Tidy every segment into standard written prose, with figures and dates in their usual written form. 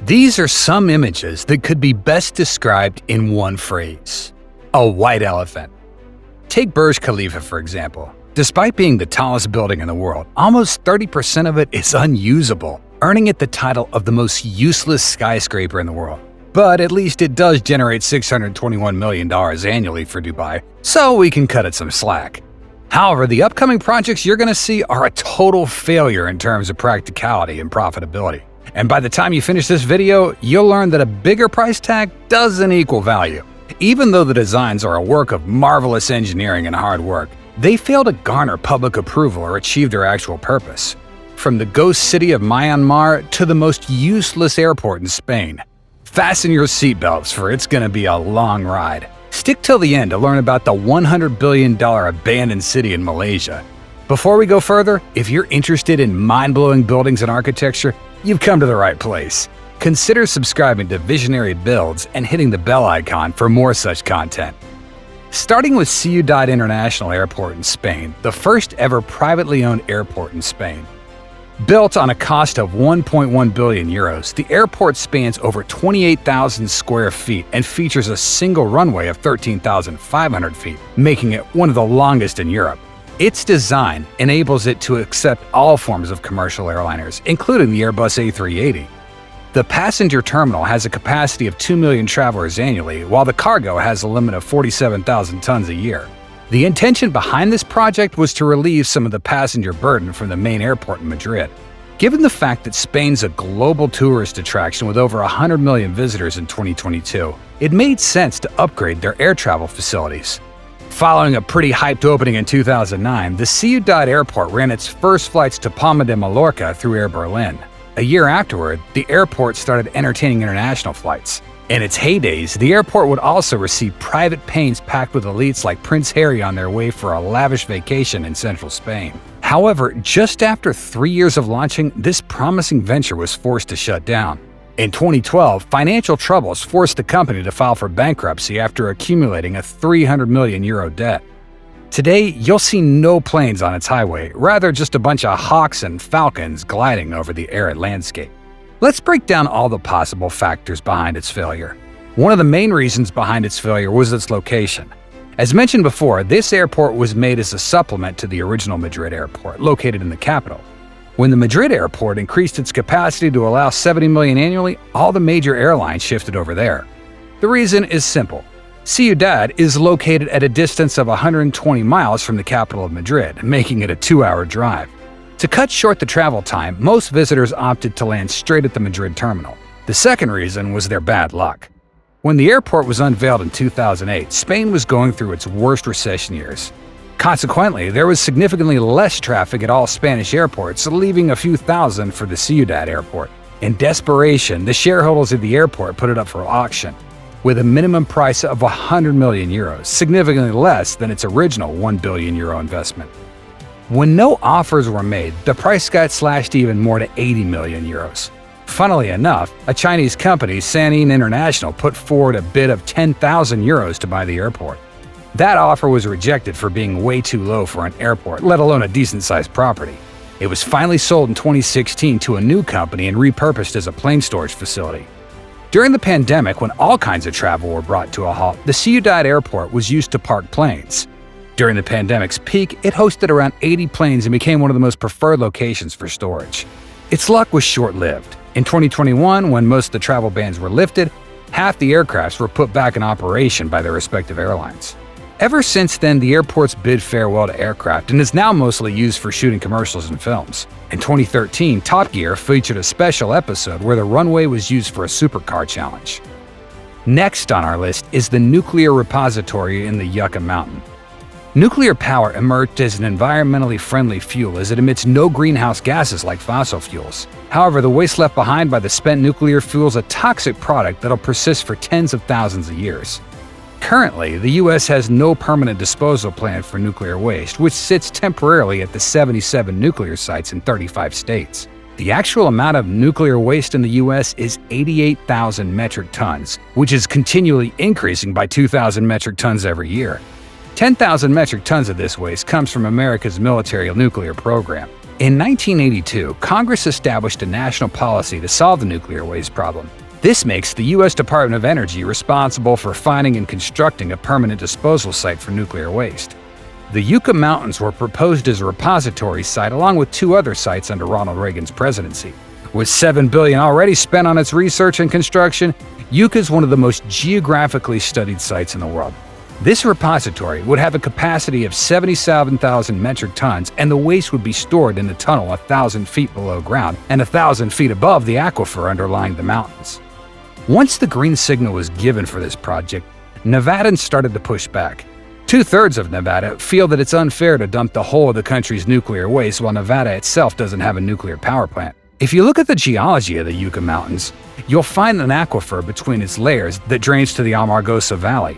These are some images that could be best described in one phrase: a white elephant. Take Burj Khalifa, for example. Despite being the tallest building in the world, almost 30% of it is unusable, earning it the title of the most useless skyscraper in the world. But at least it does generate $621 million annually for Dubai, so we can cut it some slack. However, the upcoming projects you're going to see are a total failure in terms of practicality and profitability. And by the time you finish this video, you'll learn that a bigger price tag doesn't equal value. Even though the designs are a work of marvelous engineering and hard work, they fail to garner public approval or achieve their actual purpose. From the ghost city of Myanmar to the most useless airport in Spain. Fasten your seatbelts, for it's going to be a long ride. Stick till the end to learn about the $100 billion abandoned city in Malaysia. Before we go further, if you're interested in mind-blowing buildings and architecture, you've come to the right place. Consider subscribing to Visionary Builds and hitting the bell icon for more such content. Starting with Ciudad International Airport in Spain, the first ever privately owned airport in Spain. Built on a cost of 1.1 billion euros, the airport spans over 28,000 square feet and features a single runway of 13,500 feet, making it one of the longest in Europe. Its design enables it to accept all forms of commercial airliners, including the Airbus A380. The passenger terminal has a capacity of 2 million travelers annually, while the cargo has a limit of 47,000 tons a year. The intention behind this project was to relieve some of the passenger burden from the main airport in Madrid. Given the fact that Spain's a global tourist attraction with over 100 million visitors in 2022, it made sense to upgrade their air travel facilities. Following a pretty hyped opening in 2009, the Ciudad Airport ran its first flights to Palma de Mallorca through Air Berlin. A year afterward, the airport started entertaining international flights. In its heydays, the airport would also receive private planes packed with elites like Prince Harry on their way for a lavish vacation in central Spain. However, just after 3 years of launching, this promising venture was forced to shut down. In 2012, financial troubles forced the company to file for bankruptcy after accumulating a €300 million debt. Today, you'll see no planes on its highway, rather just a bunch of hawks and falcons gliding over the arid landscape. Let's break down all the possible factors behind its failure. One of the main reasons behind its failure was its location. As mentioned before, this airport was made as a supplement to the original Madrid airport, located in the capital. When the Madrid airport increased its capacity to allow 70 million annually, all the major airlines shifted over there. The reason is simple. Ciudad is located at a distance of 120 miles from the capital of Madrid, making it a 2-hour drive. To cut short the travel time, most visitors opted to land straight at the Madrid terminal. The second reason was their bad luck. When the airport was unveiled in 2008, Spain was going through its worst recession years. Consequently, there was significantly less traffic at all Spanish airports, leaving a few thousand for the Ciudad airport. In desperation, the shareholders of the airport put it up for auction, with a minimum price of 100 million euros, significantly less than its original 1 billion euro investment. When no offers were made, the price got slashed even more to 80 million euros. Funnily enough, a Chinese company, Sanin International, put forward a bid of 10,000 euros to buy the airport. That offer was rejected for being way too low for an airport, let alone a decent-sized property. It was finally sold in 2016 to a new company and repurposed as a plane storage facility. During the pandemic, when all kinds of travel were brought to a halt, the Ciudad airport was used to park planes. During the pandemic's peak, it hosted around 80 planes and became one of the most preferred locations for storage. Its luck was short-lived. In 2021, when most of the travel bans were lifted, half the aircrafts were put back in operation by their respective airlines. Ever since then, the airport's bid farewell to aircraft and is now mostly used for shooting commercials and films. In 2013, Top Gear featured a special episode where the runway was used for a supercar challenge. Next on our list is the nuclear repository in the Yucca Mountain. Nuclear power emerged as an environmentally friendly fuel as it emits no greenhouse gases like fossil fuels. However, the waste left behind by the spent nuclear fuel is a toxic product that'll persist for tens of thousands of years. Currently, the U.S. has no permanent disposal plan for nuclear waste, which sits temporarily at the 77 nuclear sites in 35 states. The actual amount of nuclear waste in the U.S. is 88,000 metric tons, which is continually increasing by 2,000 metric tons every year. 10,000 metric tons of this waste comes from America's military nuclear program. In 1982, Congress established a national policy to solve the nuclear waste problem. This makes the U.S. Department of Energy responsible for finding and constructing a permanent disposal site for nuclear waste. The Yucca Mountains were proposed as a repository site along with two other sites under Ronald Reagan's presidency. With $7 billion already spent on its research and construction, Yucca is one of the most geographically studied sites in the world. This repository would have a capacity of 77,000 metric tons, and the waste would be stored in a tunnel 1,000 feet below ground and 1,000 feet above the aquifer underlying the mountains. Once the green signal was given for this project, Nevadans started to push back. 2/3 of Nevada feel that it's unfair to dump the whole of the country's nuclear waste while Nevada itself doesn't have a nuclear power plant. If you look at the geology of the Yucca Mountains, you'll find an aquifer between its layers that drains to the Amargosa Valley.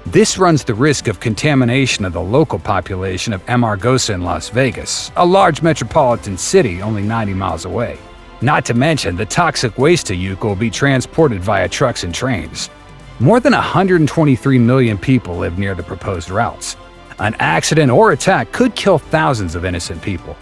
This runs the risk of contamination of the local population of Amargosa in Las Vegas, a large metropolitan city only 90 miles away. Not to mention, the toxic waste to Yucca will be transported via trucks and trains. More than 123 million people live near the proposed routes. An accident or attack could kill thousands of innocent people.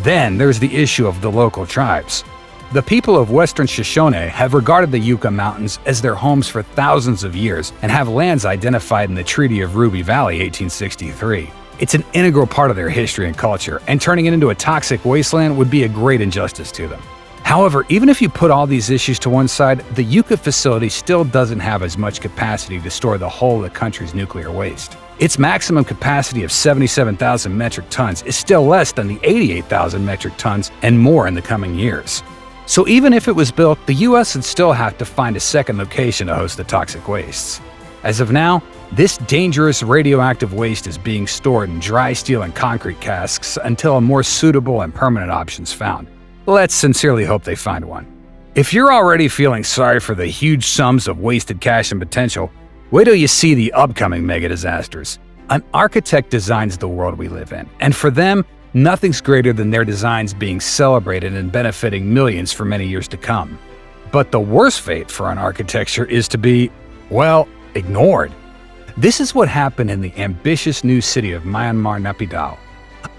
Then there's the issue of the local tribes. The people of Western Shoshone have regarded the Yucca Mountains as their homes for thousands of years and have lands identified in the Treaty of Ruby Valley, 1863. It's an integral part of their history and culture, and turning it into a toxic wasteland would be a great injustice to them. However, even if you put all these issues to one side, the Yucca facility still doesn't have as much capacity to store the whole of the country's nuclear waste. Its maximum capacity of 77,000 metric tons is still less than the 88,000 metric tons and more in the coming years. So even if it was built, the U.S. would still have to find a second location to host the toxic wastes. As of now, this dangerous radioactive waste is being stored in dry steel and concrete casks until a more suitable and permanent option is found. Let's sincerely hope they find one. If you're already feeling sorry for the huge sums of wasted cash and potential, wait till you see the upcoming mega disasters. An architect designs the world we live in, and for them, nothing's greater than their designs being celebrated and benefiting millions for many years to come. But the worst fate for an architecture is to be, well, ignored. This is what happened in the ambitious new city of Myanmar, Naypyidaw.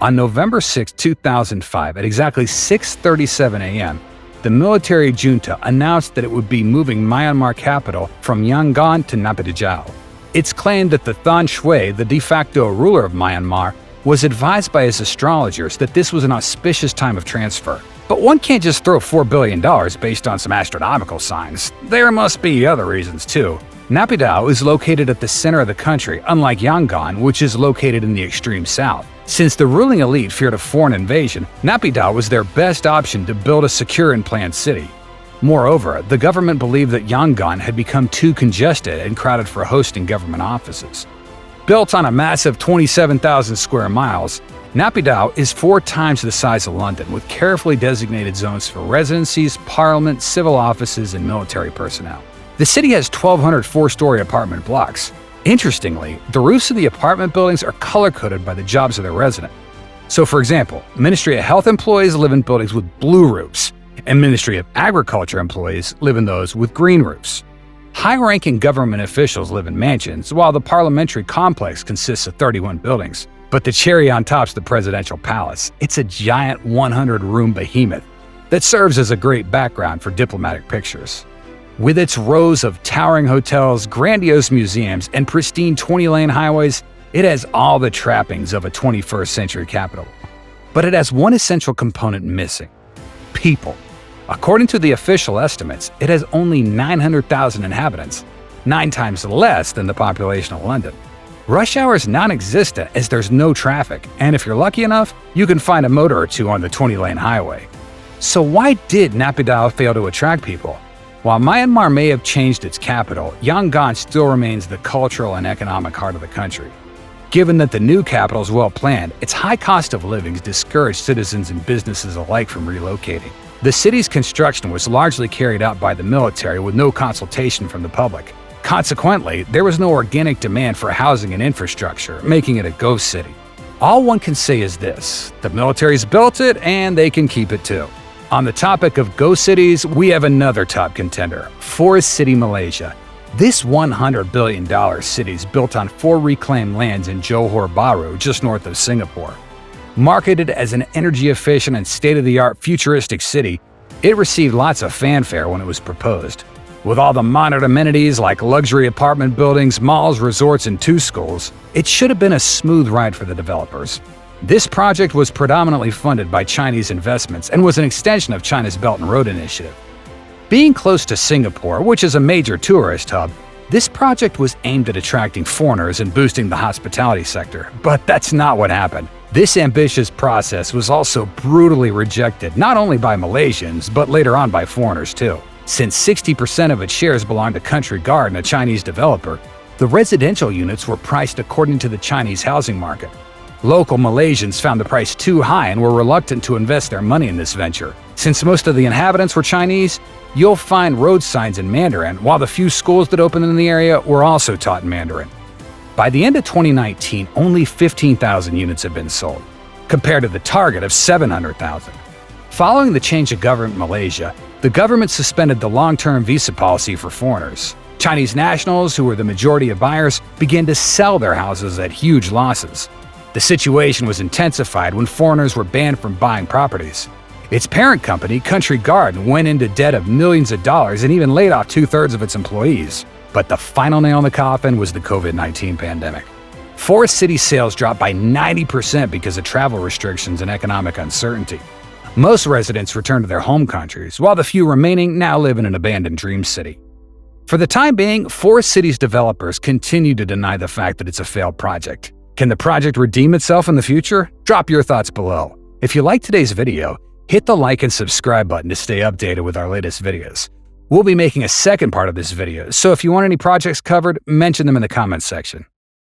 On November 6, 2005, at exactly 6:37 a.m., the military junta announced that it would be moving Myanmar capital from Yangon to Naypyidaw. It's claimed that the Than Shwe, the de facto ruler of Myanmar, was advised by his astrologers that this was an auspicious time of transfer. But one can't just throw $4 billion based on some astronomical signs. There must be other reasons too. Naypyidaw is located at the center of the country, unlike Yangon, which is located in the extreme south. Since the ruling elite feared a foreign invasion, Naypyidaw was their best option to build a secure and planned city. Moreover, the government believed that Yangon had become too congested and crowded for hosting government offices. Built on a massive 27,000 square miles, Naypyidaw is 4 times the size of London, with carefully designated zones for residencies, parliament, civil offices, and military personnel. The city has 1,200 4-story apartment blocks. Interestingly, the roofs of the apartment buildings are color-coded by the jobs of their resident. So for example, Ministry of Health employees live in buildings with blue roofs, and Ministry of Agriculture employees live in those with green roofs. High-ranking government officials live in mansions, while the parliamentary complex consists of 31 buildings. But the cherry on top's the presidential palace. It's a giant 100-room behemoth that serves as a great background for diplomatic pictures. With its rows of towering hotels, grandiose museums, and pristine 20-lane highways, it has all the trappings of a 21st century capital. But it has one essential component missing: people. According to the official estimates, it has only 900,000 inhabitants, 9 times less than the population of London. Rush hour is non-existent as there's no traffic, and if you're lucky enough, you can find a motor or two on the 20-lane highway. So why did Naypyidaw fail to attract people? While Myanmar may have changed its capital, Yangon still remains the cultural and economic heart of the country. Given that the new capital is well planned, its high cost of living discouraged citizens and businesses alike from relocating. The city's construction was largely carried out by the military with no consultation from the public. Consequently, there was no organic demand for housing and infrastructure, making it a ghost city. All one can say is this: the military's built it and they can keep it too. On the topic of ghost cities, we have another top contender, Forest City, Malaysia. This $100 billion city is built on 4 reclaimed lands in Johor Bahru, just north of Singapore. Marketed as an energy-efficient and state-of-the-art futuristic city, it received lots of fanfare when it was proposed. With all the modern amenities like luxury apartment buildings, malls, resorts, and two schools, it should have been a smooth ride for the developers. This project was predominantly funded by Chinese investments and was an extension of China's Belt and Road Initiative. Being close to Singapore, which is a major tourist hub, this project was aimed at attracting foreigners and boosting the hospitality sector. But that's not what happened. This ambitious process was also brutally rejected, not only by Malaysians, but later on by foreigners too. Since 60% of its shares belonged to Country Garden, a Chinese developer, the residential units were priced according to the Chinese housing market. Local Malaysians found the price too high and were reluctant to invest their money in this venture. Since most of the inhabitants were Chinese, you'll find road signs in Mandarin, while the few schools that opened in the area were also taught in Mandarin. By the end of 2019, only 15,000 units had been sold, compared to the target of 700,000. Following the change of government in Malaysia, the government suspended the long-term visa policy for foreigners. Chinese nationals, who were the majority of buyers, began to sell their houses at huge losses. The situation was intensified when foreigners were banned from buying properties. Its parent company, Country Garden, went into debt of millions of dollars and even laid off two-thirds of its employees. But the final nail in the coffin was the COVID-19 pandemic. Forest City sales dropped by 90% because of travel restrictions and economic uncertainty. Most residents returned to their home countries, while the few remaining now live in an abandoned dream city. For the time being, Forest City's developers continue to deny the fact that it's a failed project. Can the project redeem itself in the future? Drop your thoughts below. If you liked today's video, hit the like and subscribe button to stay updated with our latest videos. We'll be making a second part of this video, so if you want any projects covered, mention them in the comments section.